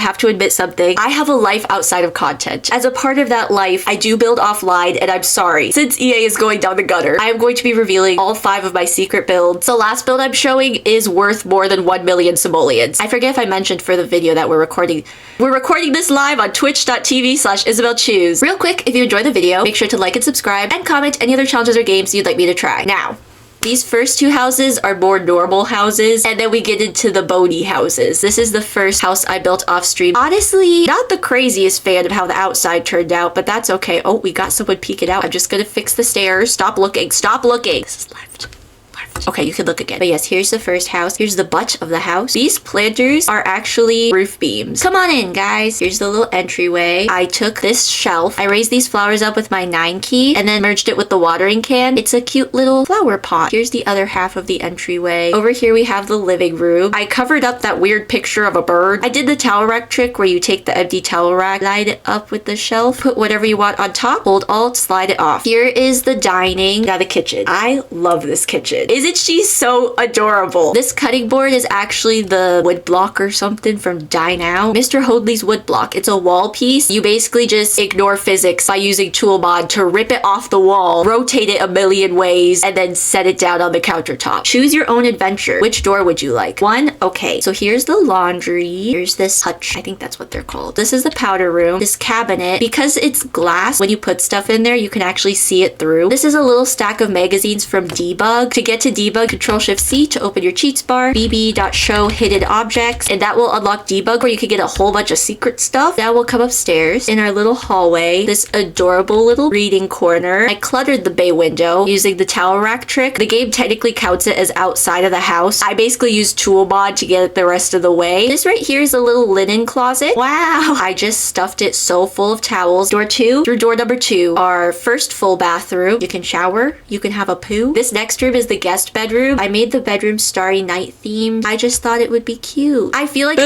have to admit something. I have a life outside of content. As a part of that life, I do build offline, and I'm sorry. Since EA is going down the gutter, I am going to be revealing all 5 of my secret builds. The last build I'm showing is worth more than 1 million simoleons. I forget if I mentioned for the video that we're recording this live on twitch.tv/IsabelChoose. Real quick, if you enjoyed the video, make sure to like and subscribe and comment any other challenges or games you'd like me to try. Now, these first 2 houses are more normal houses, and then we get into the bony houses. This is the first house I built off stream. Honestly, not the craziest fan of how the outside turned out, but that's okay. Oh, we got someone peeking out. I'm just gonna fix the stairs. Stop looking. Stop looking. This is left. Okay, you can look again. But yes, here's the first house. Here's the butt of the house. These planters are actually roof beams. Come on in, guys. Here's the little entryway. I took this shelf. I raised these flowers up with my 9 key and then merged it with the watering can. It's a cute little flower pot. Here's the other half of the entryway. Over here we have the living room. I covered up that weird picture of a bird. I did the towel rack trick where you take the empty towel rack, line it up with the shelf, put whatever you want on top, hold Alt, slide it off. Here is the dining. Now the kitchen. I love this kitchen. Isn't she so adorable? This cutting board is actually the wood block or something from Die Now. Mr. Hoadley's wood block. It's a wall piece. You basically just ignore physics by using tool mod to rip it off the wall, rotate it a million ways, and then set it down on the countertop. Choose your own adventure. Which door would you like? 1? Okay, so here's the laundry. Here's this hutch. I think that's what they're called. This is the powder room. This cabinet, because it's glass, when you put stuff in there, you can actually see it through. This is a little stack of magazines from Debug. To get to Debug, Control-Shift-C to open your cheats bar, bb.show hidden objects, and that will unlock Debug where you can get a whole bunch of secret stuff. Now we'll come upstairs in our little hallway, this adorable little reading corner. I cluttered the bay window using the towel rack trick. The game technically counts it as outside of the house. I basically used tool mod to get it the rest of the way. This right here is a little linen closet. Wow! I just stuffed it so full of towels. Door 2 through door number 2 are first full bathroom. You can shower. You can have a poo. This next room is the guest bedroom. I made the bedroom Starry Night themed. I just thought it would be cute. I feel like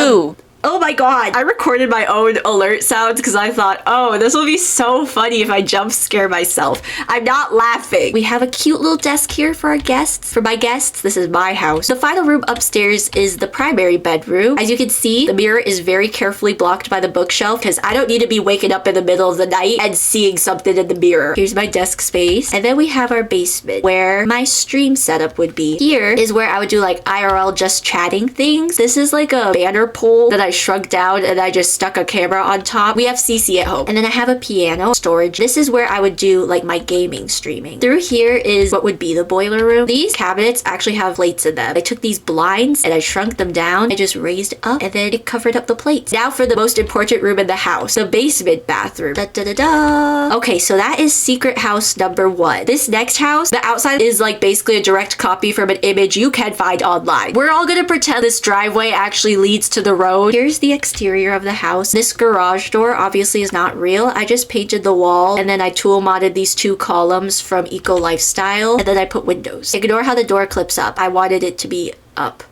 oh my god, I recorded my own alert sounds because I thought, oh, this will be so funny if I jump scare myself. I'm not laughing. We have a cute little desk here for our guests. For my guests, this is my house. The final room upstairs is the primary bedroom. As you can see, the mirror is very carefully blocked by the bookshelf because I don't need to be waking up in the middle of the night and seeing something in the mirror. Here's my desk space. And then we have our basement where my stream setup would be. Here is where I would do like IRL just chatting things. This is like a banner pole that I shrunk down and I just stuck a camera on top. We have CC at home. And then I have a piano storage. This is where I would do like my gaming streaming. Through here is what would be the boiler room. These cabinets actually have plates in them. I took these blinds and I shrunk them down. I just raised up and then it covered up the plates. Now for the most important room in the house, the basement bathroom. Da, da, da, da. Okay, so that is secret house number 1. This next house, the outside is like basically a direct copy from an image you can find online. We're all gonna pretend this driveway actually leads to the road. Here's the exterior of the house. This garage door obviously is not real. I just painted the wall and then I tool modded these 2 columns from Eco Lifestyle and then I put windows. Ignore how the door clips up. I wanted it to be up.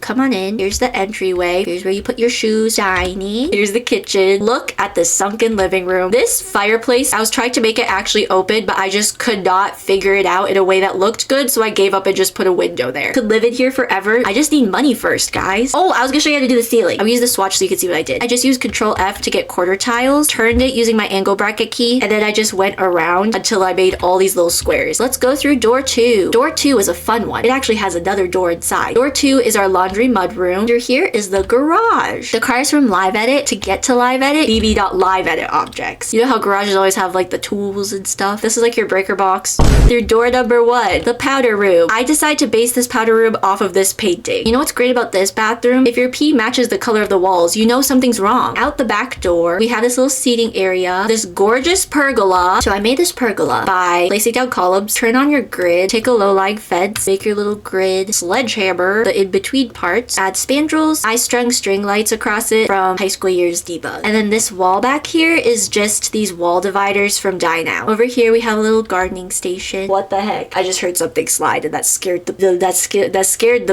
Come on in. Here's the entryway. Here's where you put your shoes. Dining. Here's the kitchen. Look at the sunken living room. This fireplace, I was trying to make it actually open, but I just could not figure it out in a way that looked good, so I gave up and just put a window there. Could live in here forever. I just need money first, guys. Oh, I was gonna show you how to do the ceiling. I'll use the swatch so you can see what I did. I just used Control F to get quarter tiles, turned it using my angle bracket key, and then I just went around until I made all these little squares. Let's go through door 2. Door 2 is a fun one. It actually has another door inside. Door 2 is our laundry mudroom. Through here is the garage. The cars from Live Edit. To get to Live Edit, bb.live edit objects. You know how garages always have like the tools and stuff? This is like your breaker box. Through door number 1, the powder room. I decided to base this powder room off of this painting. You know what's great about this bathroom? If your pee matches the color of the walls, you know something's wrong. Out the back door, we have this little seating area, this gorgeous pergola. So I made this pergola by placing down columns, turn on your grid, take a low-lying fence, make your little grid, sledgehammer the in-between parts, add spandrels. I strung string lights across it from high school years Debug. And then this wall back here is just these wall dividers from Die Now. Over here we have a little gardening station. What the heck? I just heard something slide and that scared the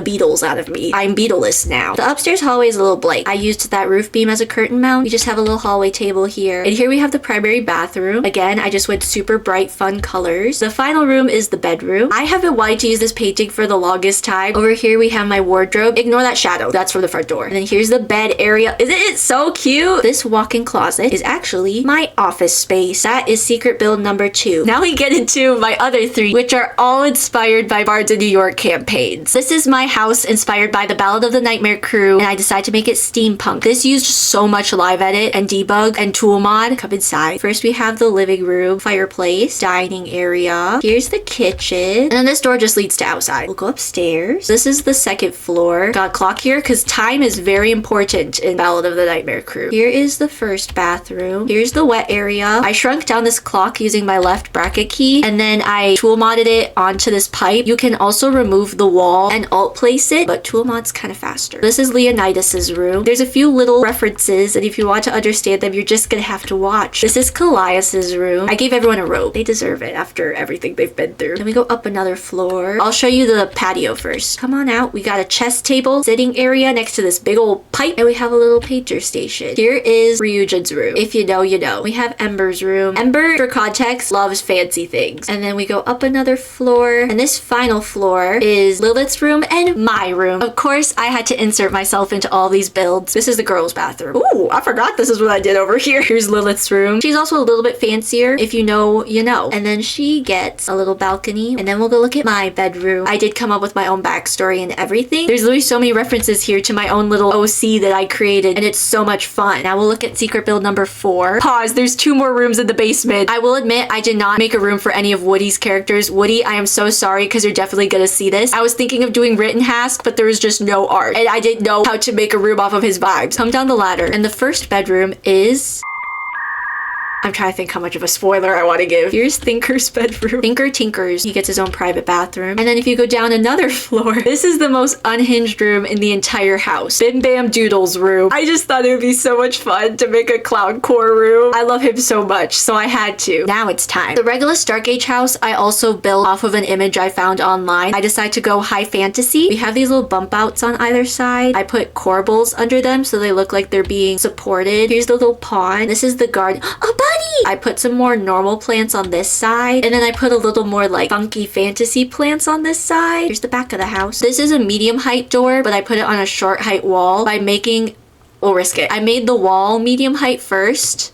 Beatles out of me. I'm Beatleless now. The upstairs hallway is a little blank. I used that roof beam as a curtain mount. We just have a little hallway table here. And here we have the primary bathroom. Again, I just went super bright, fun colors. The final room is the bedroom. I have been wanting to use this painting for the longest time. Over here we have my wardrobe wardrobe. Ignore that shadow. That's from the front door. And then here's the bed area. Isn't it so cute? This walk-in closet is actually my office space. That is secret build number 2. Now we get into my other 3, which are all inspired by Bards in New York campaigns. This is my house inspired by the Ballad of the Nightmare Crew, and I decided to make it steampunk. This used so much live edit and debug and tool mod. Come inside. First we have the living room, fireplace, dining area. Here's the kitchen. And then this door just leads to outside. We'll go upstairs. This is the second floor. Got a clock here because time is very important in Ballad of the Nightmare Crew. Here is the first bathroom. Here's the wet area. I shrunk down this clock using my left bracket key, and then I tool modded it onto this pipe. You can also remove the wall and alt place it, but tool mod's kind of faster. This is Leonidas's room. There's a few little references, and if you want to understand them, you're just gonna have to watch. This is Callias's room. I gave everyone a robe. They deserve it after everything they've been through. Then we go up another floor. I'll show you the patio first. Come on out. We got a chess table, sitting area next to this big old pipe, and we have a little painter station. Here is Ryujin's room. If you know, you know. We have Ember's room. Ember, for context, loves fancy things. And then we go up another floor, and this final floor is Lilith's room and my room. Of course, I had to insert myself into all these builds. This is the girls' bathroom. Ooh, I forgot this is what I did over here. Here's Lilith's room. She's also a little bit fancier. If you know, you know. And then she gets a little balcony, and then we'll go look at my bedroom. I did come up with my own backstory and everything. There's literally so many references here to my own little OC that I created, and it's so much fun. Now we'll look at secret build number 4. Pause, there's 2 more rooms in the basement. I will admit I did not make a room for any of Woody's characters. Woody, I am so sorry because you're definitely gonna see this. I was thinking of doing Rittenhask, but there was just no art, and I didn't know how to make a room off of his vibes. Come down the ladder, and the first bedroom is... I'm trying to think how much of a spoiler I want to give. Here's Thinker's bedroom. Thinker tinkers. He gets his own private bathroom. And then if you go down another floor, this is the most unhinged room in the entire house. Bim Bam Doodle's room. I just thought it would be so much fun to make a clown core room. I love him so much, so I had to. Now it's time. The regular Dark Age house, I also built off of an image I found online. I decided to go high fantasy. We have these little bump outs on either side. I put corbels under them so they look like they're being supported. Here's the little pond. This is the garden. A bunny! I put some more normal plants on this side, and then I put a little more like funky fantasy plants on this side. Here's the back of the house. This is a medium height door, but I put it on a short height wall by making... We'll risk it. I made the wall medium height first.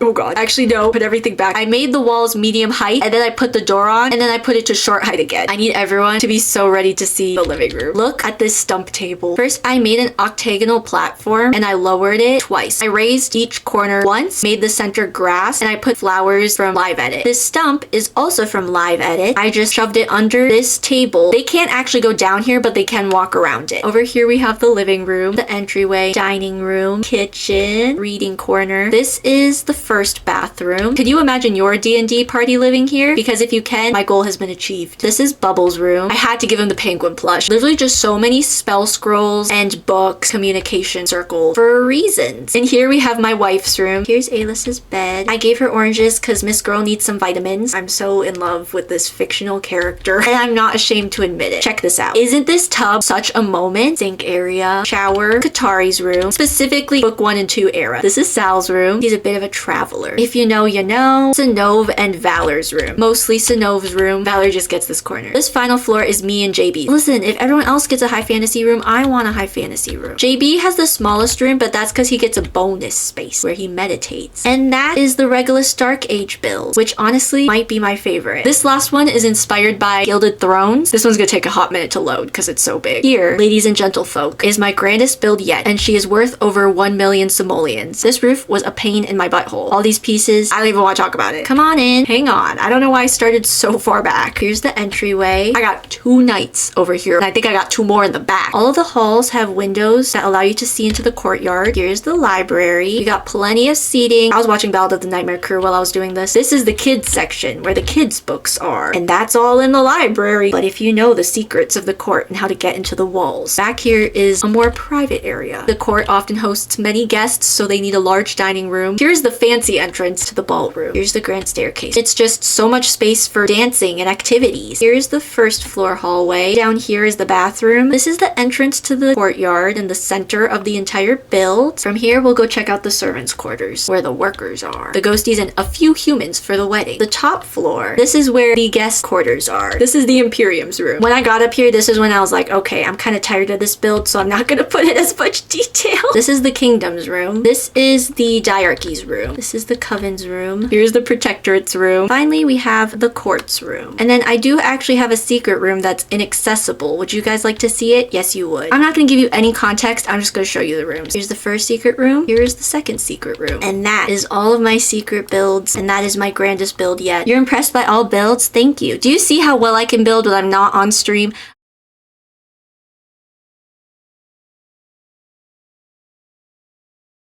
Oh god. Actually, no. Put everything back. I made the walls medium height, and then I put the door on, and then I put it to short height again. I need everyone to be so ready to see the living room. Look at this stump table. First, I made an octagonal platform, and I lowered it twice. I raised each corner once, made the center grass, and I put flowers from Live Edit. This stump is also from Live Edit. I just shoved it under this table. They can't actually go down here, but they can walk around it. Over here, we have the living room, the entryway, dining room, kitchen, reading corner. This is the first bathroom. Could you imagine your D&D party living here? Because if you can, my goal has been achieved. This is Bubbles' room. I had to give him the penguin plush. Literally just so many spell scrolls and books, communication circle for reasons. And here we have my wife's room. Here's Aelis's bed. I gave her oranges because Miss Girl needs some vitamins. I'm so in love with this fictional character, and I'm not ashamed to admit it. Check this out. Isn't this tub such a moment? Sink area, shower, Katari's room, specifically book 1 and 2 era. This is Sal's room. He's a bit of a traveler. If you know, you know. Sinove and Valor's room. Mostly Sinove's room. Valor just gets this corner. This final floor is me and JB. Listen, if everyone else gets a high fantasy room, I want a high fantasy room. JB has the smallest room, but that's because he gets a bonus space where he meditates. And that is the regular Dark Age build, which honestly might be my favorite. This last one is inspired by Gilded Thrones. This one's gonna take a hot minute to load because it's so big. Here, ladies and gentlefolk, is my grandest build yet, and she is worth over 1 million simoleons. This roof was a pain in my butthole. All these pieces, I don't even want to talk about it. Come on in. Hang on. I don't know why I started so far back. Here's the entryway. I got 2 knights over here, and I think I got 2 more in the back. All of the halls have windows that allow you to see into the courtyard. Here's the library. We got plenty of seating. I was watching Ballad of the Nightmare Crew while I was doing this. This is the kids section where the kids books are, and that's all in the library. But if you know the secrets of the court and how to get into the walls, back here is a more private area. The court often hosts many guests, so they need a large dining room. Here's the fan fancy entrance to the ballroom. Here's the grand staircase. It's just so much space for dancing and activities. Here's the first floor hallway. Down here is the bathroom. This is the entrance to the courtyard in the center of the entire build. From here, we'll go check out the servants' quarters, where the workers are, the ghosties, and a few humans for the wedding. The top floor, this is where the guest quarters are. This is the Imperium's room. When I got up here, this is when I was like, okay, I'm kind of tired of this build, so I'm not gonna put in as much detail. This is the Kingdom's room. This is the Diarchy's room. This is the Coven's room. Here's the Protectorate's room. Finally, we have the Court's room. And then I do actually have a secret room that's inaccessible. Would you guys like to see it? Yes, you would. I'm not gonna give you any context. I'm just gonna show you the rooms. Here's the first secret room. Here's the second secret room. And that is all of my secret builds. And that is my grandest build yet. You're impressed by all builds? Thank you. Do you see how well I can build when I'm not on stream?